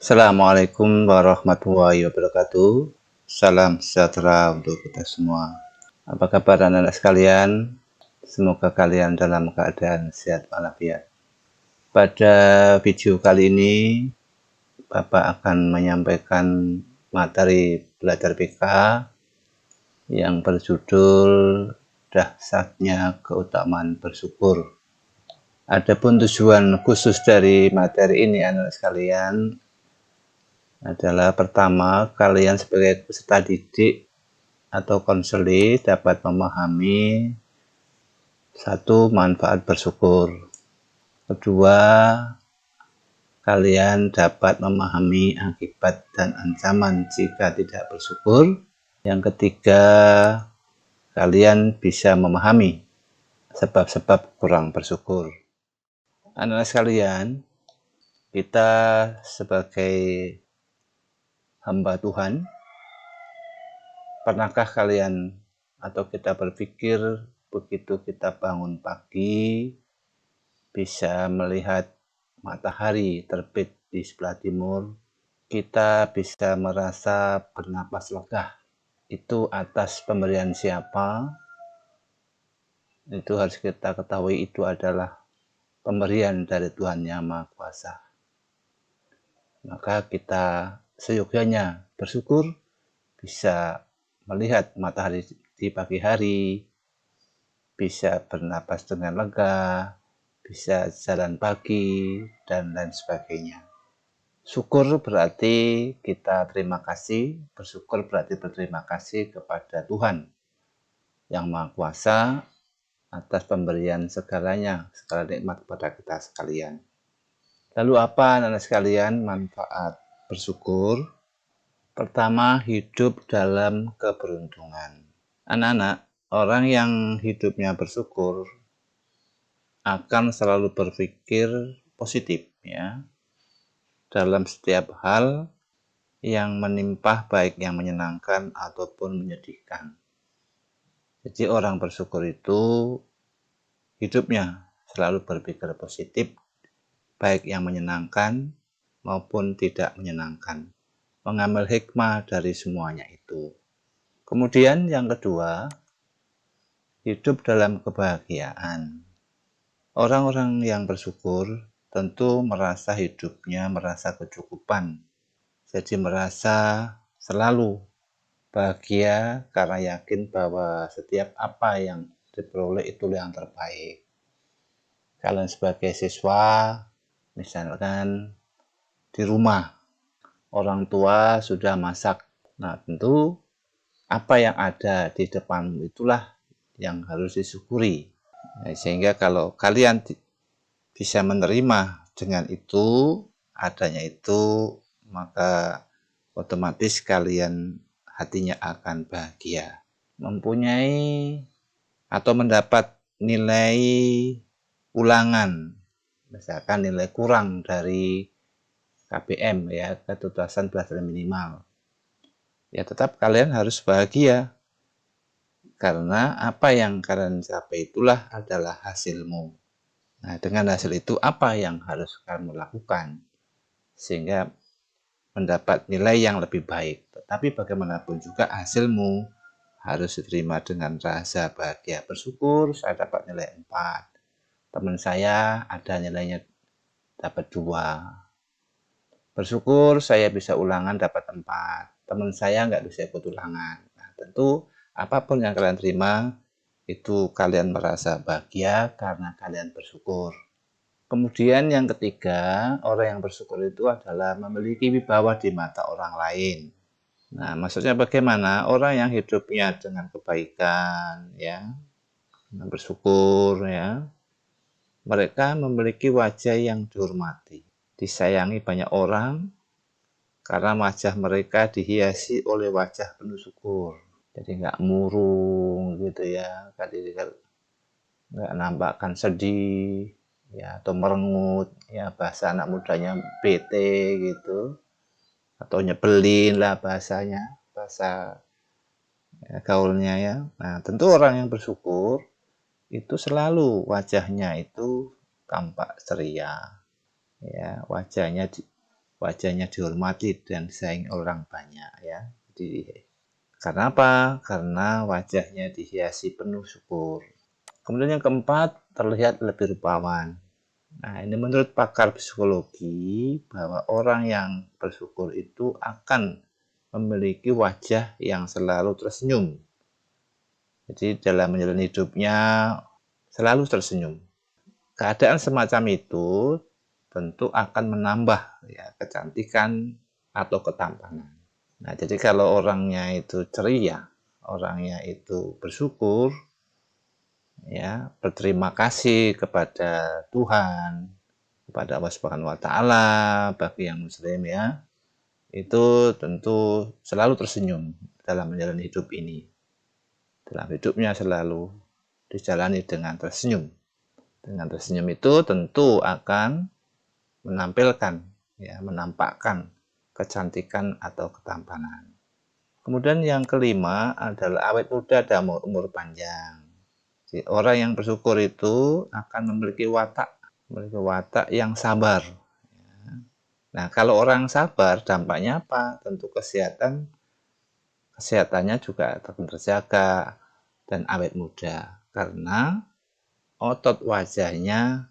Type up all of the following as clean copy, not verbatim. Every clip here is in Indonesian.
Assalamualaikum warahmatullahi wabarakatuh. Salam sejahtera untuk kita semua. Apa kabar anak-anak sekalian? Semoga kalian dalam keadaan sehat walafiat. Pada video kali ini, Bapak akan menyampaikan materi belajar PK yang berjudul Dahsyatnya Keutamaan Bersyukur. Adapun tujuan khusus dari materi ini anak-anak sekalian adalah pertama, kalian sebagai peserta didik atau konseli dapat memahami satu manfaat bersyukur. Kedua, kalian dapat memahami akibat dan ancaman jika tidak bersyukur. Yang ketiga, kalian bisa memahami sebab-sebab kurang bersyukur. Anak-anak sekalian, kita sebagai hamba Tuhan, pernahkah kalian atau kita berpikir begitu kita bangun pagi bisa melihat matahari terbit di sebelah timur, kita bisa merasa bernapas lega? Itu atas pemberian siapa? Itu harus kita ketahui, itu adalah pemberian dari Tuhan Yang Maha Kuasa. Maka kita seyogyanya bersyukur bisa melihat matahari di pagi hari, bisa bernapas dengan lega, bisa jalan pagi, dan lain sebagainya. Syukur berarti kita terima kasih, bersyukur berarti berterima kasih kepada Tuhan Yang Maha Kuasa atas pemberian segalanya, segala nikmat kepada kita sekalian. Lalu apa anak-anak sekalian manfaat bersyukur? Pertama, hidup dalam keberuntungan. Anak-anak, orang yang hidupnya bersyukur akan selalu berpikir positif ya dalam setiap hal yang menimpa, baik yang menyenangkan ataupun menyedihkan. Jadi orang bersyukur itu hidupnya selalu berpikir positif, baik yang menyenangkan maupun tidak menyenangkan, mengambil hikmah dari semuanya itu. Kemudian yang kedua, hidup dalam kebahagiaan. Orang-orang yang bersyukur tentu merasa hidupnya merasa kecukupan. Jadi merasa selalu bahagia karena yakin bahwa setiap apa yang diperoleh itu yang terbaik. Kalian sebagai siswa, misalkan di rumah, orang tua sudah masak. Nah, tentu apa yang ada di depanmu itulah yang harus disyukuri. Sehingga kalau kalian bisa menerima dengan itu, adanya itu, maka otomatis kalian hatinya akan bahagia. Mempunyai atau mendapat nilai ulangan, misalkan nilai kurang dari KBM ya, ketuntasan belajar minimal, ya tetap kalian harus bahagia karena apa yang kalian capai itulah adalah hasilmu. Nah, dengan hasil itu apa yang harus kamu lakukan sehingga mendapat nilai yang lebih baik. Tetapi bagaimanapun juga hasilmu harus diterima dengan rasa bahagia. Bersyukur saya dapat nilai 4. Teman saya ada nilainya dapat 2. Bersyukur saya bisa ulangan dapat 4. Teman saya nggak bisa ikut ulangan. Nah, tentu apapun yang kalian terima, itu kalian merasa bahagia karena kalian bersyukur. Kemudian yang ketiga, orang yang bersyukur itu adalah memiliki wibawa di mata orang lain. Nah, maksudnya bagaimana? Orang yang hidupnya dengan kebaikan, ya, bersyukur, ya, mereka memiliki wajah yang dihormati, disayangi banyak orang, karena wajah mereka dihiasi oleh wajah penuh syukur. Jadi nggak murung gitu ya, nggak nampakkan sedih ya atau merengut ya, bahasa anak mudanya bete gitu atau nyebelin lah bahasanya, bahasa ya, gaulnya ya. Nah, tentu orang yang bersyukur itu selalu wajahnya itu tampak ceria ya, wajahnya wajahnya dihormati dan disayangi orang banyak ya. Jadi, karena apa? Karena wajahnya dihiasi penuh syukur. Kemudian yang keempat, terlihat lebih rupawan. Nah, ini menurut pakar psikologi bahwa orang yang bersyukur itu akan memiliki wajah yang selalu tersenyum. Jadi dalam menjalani hidupnya selalu tersenyum. Keadaan semacam itu tentu akan menambah ya kecantikan atau ketampanan. Nah, jadi kalau orangnya itu ceria, orangnya itu bersyukur, ya, berterima kasih kepada Tuhan, kepada Allah Subhanahu wa taala, bagi yang muslim ya, itu tentu selalu tersenyum dalam menjalani hidup ini. Dalam hidupnya selalu dijalani dengan tersenyum. Dengan tersenyum itu tentu akan menampilkan, ya, menampakkan kecantikan atau ketampanan. Kemudian yang kelima adalah awet muda dan umur panjang. Jadi, orang yang bersyukur itu akan memiliki watak yang sabar. Nah, kalau orang sabar dampaknya apa? Tentu kesehatannya juga akan terjaga dan awet muda karena otot wajahnya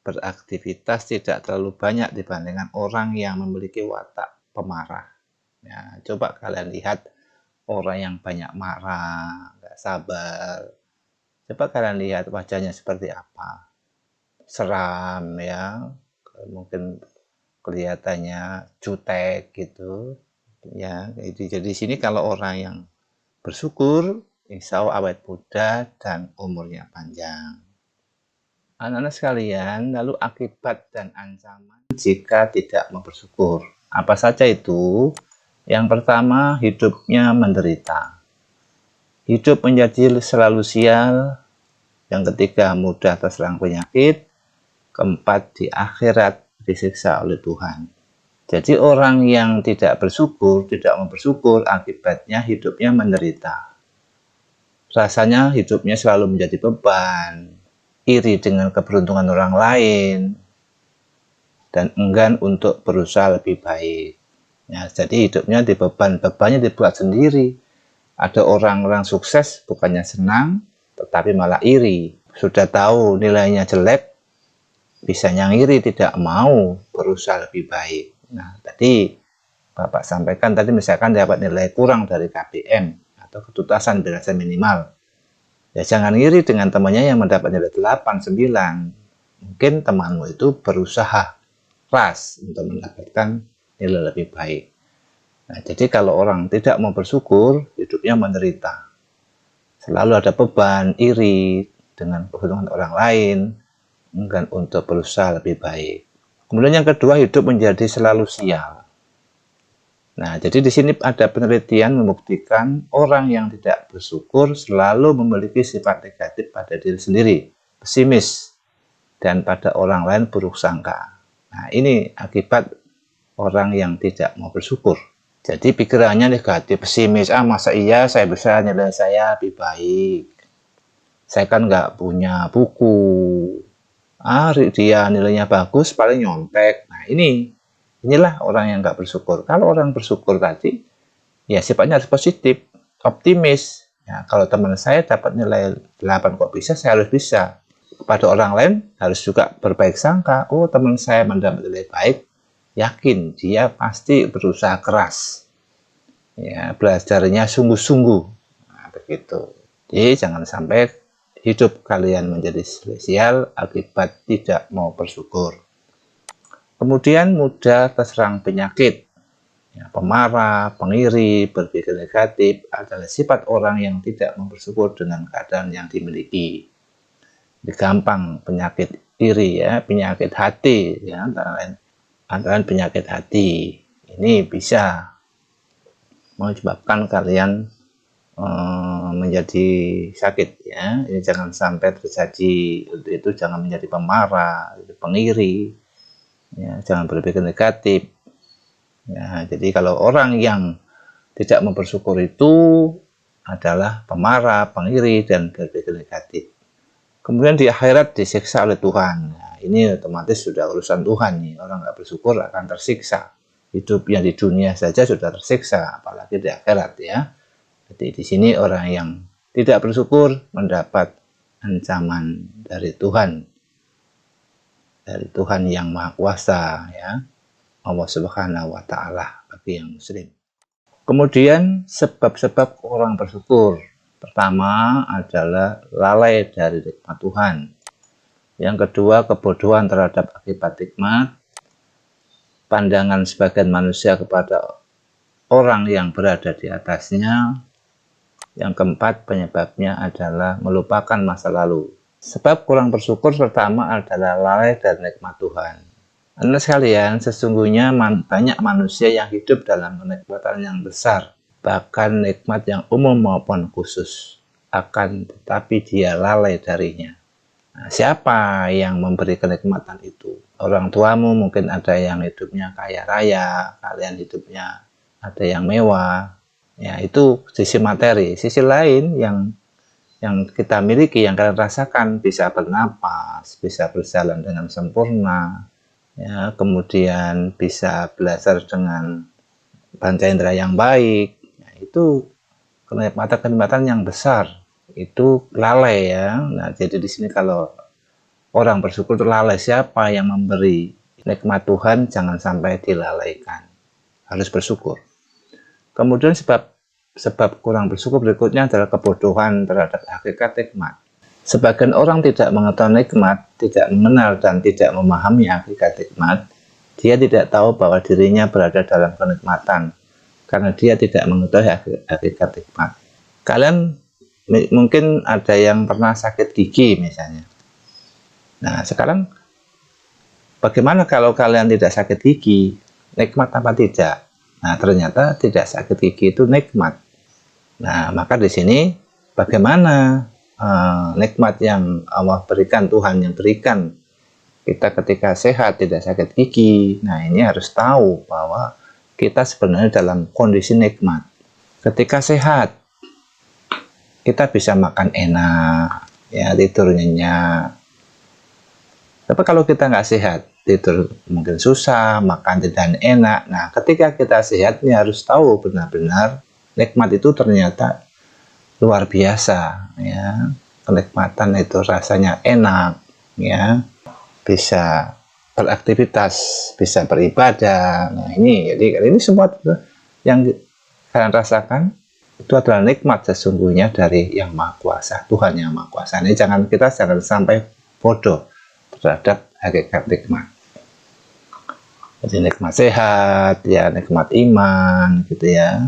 beraktivitas tidak terlalu banyak dibandingkan orang yang memiliki watak pemarah. Ya, coba kalian lihat orang yang banyak marah, nggak sabar. Coba kalian lihat wajahnya seperti apa. Seram ya, mungkin kelihatannya jutek gitu. Ya, jadi di sini kalau orang yang bersyukur, insya Allah awet muda dan umurnya panjang. Anak-anak sekalian, lalu akibat dan ancaman jika tidak mau bersyukur. Apa saja itu? Yang pertama, hidupnya menderita. Hidup menjadi selalu sial. Yang ketiga, mudah terserang penyakit. Keempat, di akhirat disiksa oleh Tuhan. Jadi orang yang tidak bersyukur, tidak mau bersyukur, akibatnya hidupnya menderita. Rasanya hidupnya selalu menjadi beban, iri dengan keberuntungan orang lain, dan enggan untuk berusaha lebih baik. Ya, jadi hidupnya bebannya dibuat sendiri. Ada orang-orang sukses bukannya senang, tetapi malah iri. Sudah tahu nilainya jelek, bisanya ngiri, tidak mau berusaha lebih baik. Nah, tadi Bapak sampaikan tadi misalkan dapat nilai kurang dari KPM atau ketuntasan belasan minimal. Ya jangan ngiri dengan temannya yang mendapat nilai 8, 9. Mungkin temanmu itu berusaha keras untuk mendapatkan nilai lebih baik. Nah, jadi kalau orang tidak mau bersyukur, hidupnya menderita. Selalu ada beban, iri dengan keberuntungan orang lain, enggan untuk berusaha lebih baik. Kemudian yang kedua, hidup menjadi selalu sial. Nah, jadi di sini ada penelitian membuktikan orang yang tidak bersyukur selalu memiliki sifat negatif pada diri sendiri, pesimis, dan pada orang lain buruk sangka. Nah, ini akibat orang yang tidak mau bersyukur. Jadi pikirannya negatif, pesimis, masa iya saya bisa nilai saya lebih baik. Saya kan nggak punya buku. Dia nilainya bagus, paling nyontek. Nah, inilah orang yang nggak bersyukur. Kalau orang bersyukur tadi, ya sifatnya harus positif, optimis. Ya, kalau teman saya dapat nilai 8 kok bisa, saya harus bisa. Pada orang lain harus juga berbaik sangka. Oh, teman saya mendapat nilai baik, yakin dia pasti berusaha keras. Ya, belajarnya sungguh-sungguh. Nah, begitu. Jadi jangan sampai hidup kalian menjadi spesial akibat tidak mau bersyukur. Kemudian mudah terserang penyakit. Ya, pemarah, pengiri, berpikir negatif adalah sifat orang yang tidak mau bersyukur dengan keadaan yang dimiliki. Gampang penyakit iri ya, penyakit hati ya, antara lain penyakit hati. Ini bisa menyebabkan kalian menjadi sakit ya. Ini jangan sampai terjadi. Itu jangan menjadi pemarah, pengiri ya, jangan berpikir negatif ya. Jadi kalau orang yang tidak mau bersyukur itu adalah pemarah, pengiri, dan berpikir negatif. Kemudian di akhirat disiksa oleh Tuhan. Nah, ini otomatis sudah urusan Tuhan nih. Orang nggak bersyukur akan tersiksa. hidupnya di dunia saja sudah tersiksa, apalagi di akhirat ya. Jadi di sini orang yang tidak bersyukur mendapat ancaman dari Tuhan yang Maha Kuasa ya, Allah Subhanahu wa taala bagi yang muslim. Kemudian sebab-sebab orang bersyukur. Pertama adalah lalai dari nikmat Tuhan. Yang kedua, kebodohan terhadap akibat nikmat. Pandangan sebagian manusia kepada orang yang berada di atasnya. Yang keempat, penyebabnya adalah melupakan masa lalu. Sebab kurang bersyukur pertama adalah lalai dari nikmat Tuhan. Anda sekalian, sesungguhnya banyak manusia yang hidup dalam kenikmatan yang besar, bahkan nikmat yang umum maupun khusus, akan tetapi dia lalai darinya. Nah, siapa yang memberi kenikmatan itu? Orang tuamu mungkin ada yang hidupnya kaya raya, kalian hidupnya ada yang mewah. Ya, itu sisi materi. Sisi lain yang kita miliki, yang kalian rasakan, bisa bernapas, bisa berjalan dengan sempurna, ya, kemudian bisa belajar dengan panca indera yang baik. Ya, itu kenikmatan-kenikmatan yang besar. Itu lalai ya. Nah, jadi di sini kalau orang bersyukur itu lalai, siapa yang memberi nikmat Tuhan jangan sampai dilalaikan. Harus bersyukur. Kemudian sebab kurang bersyukur berikutnya adalah kebodohan terhadap hakikat nikmat. Sebagian orang tidak mengetahui nikmat, tidak mengenal dan tidak memahami hakikat nikmat. Dia tidak tahu bahwa dirinya berada dalam kenikmatan karena dia tidak mengetahui hakikat nikmat. Kalian mungkin ada yang pernah sakit gigi misalnya. Nah, sekarang bagaimana kalau kalian tidak sakit gigi? Nikmat apa tidak? Nah, ternyata tidak sakit gigi itu nikmat. Nah, maka di sini bagaimana nikmat yang Allah berikan, Tuhan yang berikan kita ketika sehat, tidak sakit gigi. Nah, ini harus tahu bahwa kita sebenarnya dalam kondisi nikmat. Ketika sehat, kita bisa makan enak, ya, tidur nyenyak. Tapi kalau kita nggak sehat, tidur mungkin susah, makan tidak enak. Nah, ketika kita sehat, ini harus tahu benar-benar nikmat itu ternyata luar biasa, ya. Kenikmatan itu rasanya enak, ya. Bisa beraktivitas, bisa beribadah. Nah, jadi ini semua yang kalian rasakan itu adalah nikmat sesungguhnya dari Yang Maha Kuasa, Tuhan Yang Maha Kuasa. Ini jangan sampai bodoh terhadap hakikat nikmat. Jadi nikmat sehat, ya, nikmat iman, gitu ya.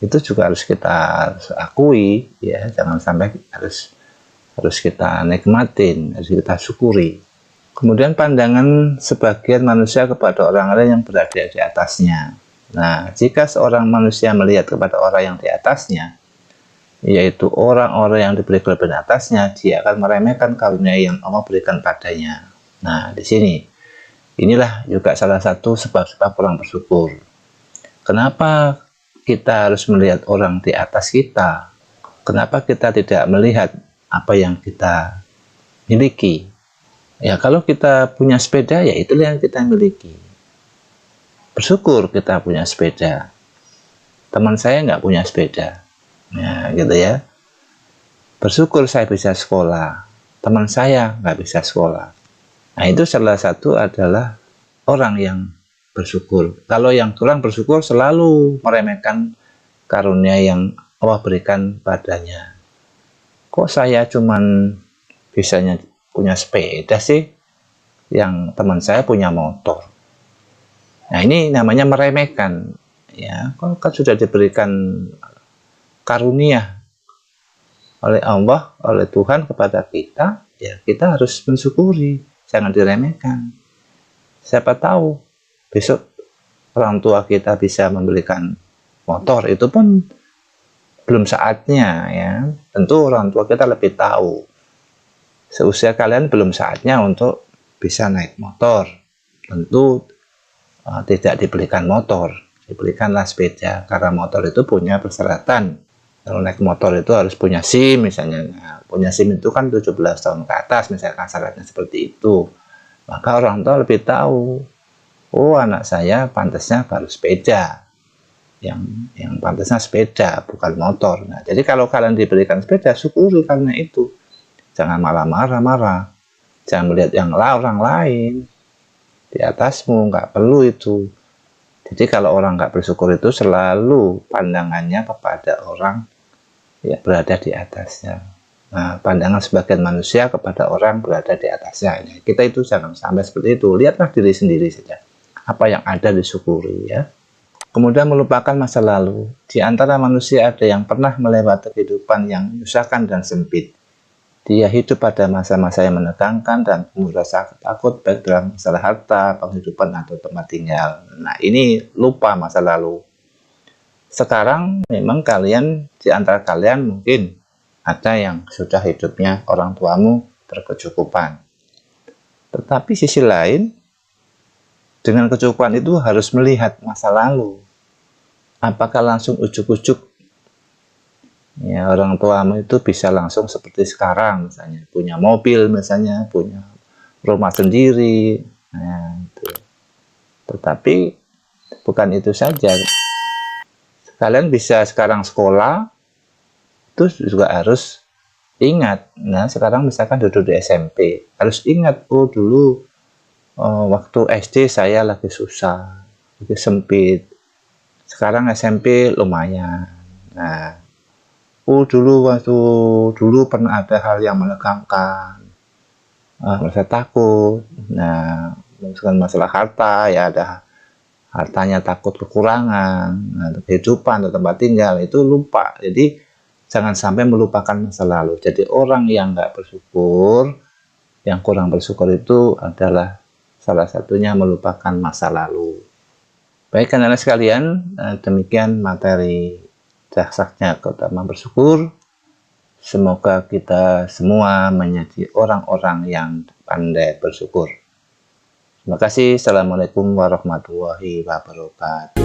Itu juga harus kita akui, ya. Jangan sampai harus kita nikmatin, harus kita syukuri. Kemudian pandangan sebagian manusia kepada orang lain yang berada di atasnya. Nah, jika seorang manusia melihat kepada orang yang di atasnya, yaitu orang-orang yang diberi kelebihan atasnya, dia akan meremehkan karunia yang Allah berikan padanya. Nah, di sini, inilah juga salah satu sebab-sebab orang bersyukur. Kenapa kita harus melihat orang di atas kita? Kenapa kita tidak melihat apa yang kita miliki? Ya, kalau kita punya sepeda, ya itulah yang kita miliki. Bersyukur kita punya sepeda. Teman saya nggak punya sepeda. Ya, gitu ya. Bersyukur saya bisa sekolah. Teman saya nggak bisa sekolah. Nah, itu salah satu adalah orang yang bersyukur. Kalau yang kurang bersyukur selalu meremehkan karunia yang Allah berikan padanya. Kok saya cuman bisanya punya sepeda sih? Yang teman saya punya motor. Nah, ini namanya meremehkan. Ya, kalau kan sudah diberikan karunia oleh Allah, oleh Tuhan kepada kita, ya kita harus mensyukuri, jangan diremehkan. Siapa tahu besok orang tua kita bisa membelikan motor, itu pun belum saatnya, ya. Tentu orang tua kita lebih tahu. Seusia kalian belum saatnya untuk bisa naik motor. Tentu tidak dibelikan motor, dibelikanlah sepeda, karena motor itu punya persyaratan. Kalau naik motor itu harus punya SIM misalnya. Nah, punya SIM itu kan 17 tahun ke atas misalkan syaratnya seperti itu. Maka orang tua lebih tahu oh anak saya pantasnya baru sepeda, yang pantasnya sepeda bukan motor. Nah, jadi kalau kalian diberikan sepeda, syukuri karena itu. Jangan malah marah-marah, jangan melihat yang orang lain di atasmu, nggak perlu itu. Jadi kalau orang nggak bersyukur itu selalu pandangannya kepada orang yang berada di atasnya. Nah, pandangan sebagian manusia kepada orang berada di atasnya. Kita itu jangan sampai seperti itu. Lihatlah diri sendiri saja. Apa yang ada disyukuri ya. Kemudian melupakan masa lalu. Di antara manusia ada yang pernah melewati kehidupan yang menyusahkan dan sempit. Dia hidup pada masa-masa yang menegangkan dan merasa takut baik dalam masalah harta, penghidupan, atau tempat tinggal. Nah, ini lupa masa lalu. Sekarang memang kalian, di antara kalian mungkin ada yang sudah hidupnya orang tuamu berkecukupan. Tetapi sisi lain, dengan kecukupan itu harus melihat masa lalu. Apakah langsung ujuk-ujuk ya orang tuamu itu bisa langsung seperti sekarang, misalnya punya mobil, misalnya punya rumah sendiri. Nah, itu. Tetapi bukan itu saja. Kalian bisa sekarang sekolah, itu juga harus ingat. Nah, sekarang misalkan duduk di SMP, harus ingat, oh dulu waktu SD saya lagi susah, lagi sempit. Sekarang SMP lumayan. Nah, oh dulu waktu dulu pernah ada hal yang menegangkan, merasa takut. Nah, misalkan masalah harta, ya ada hartanya takut kekurangan, nah, kehidupan atau tempat tinggal itu lupa. Jadi jangan sampai melupakan masa lalu. Jadi orang yang nggak bersyukur, yang kurang bersyukur itu adalah salah satunya melupakan masa lalu. Baik anak-anak sekalian, demikian materi dasarnya keutamaan bersyukur. Semoga kita semua menjadi orang-orang yang pandai bersyukur. Terima kasih. Assalamualaikum warahmatullahi wabarakatuh.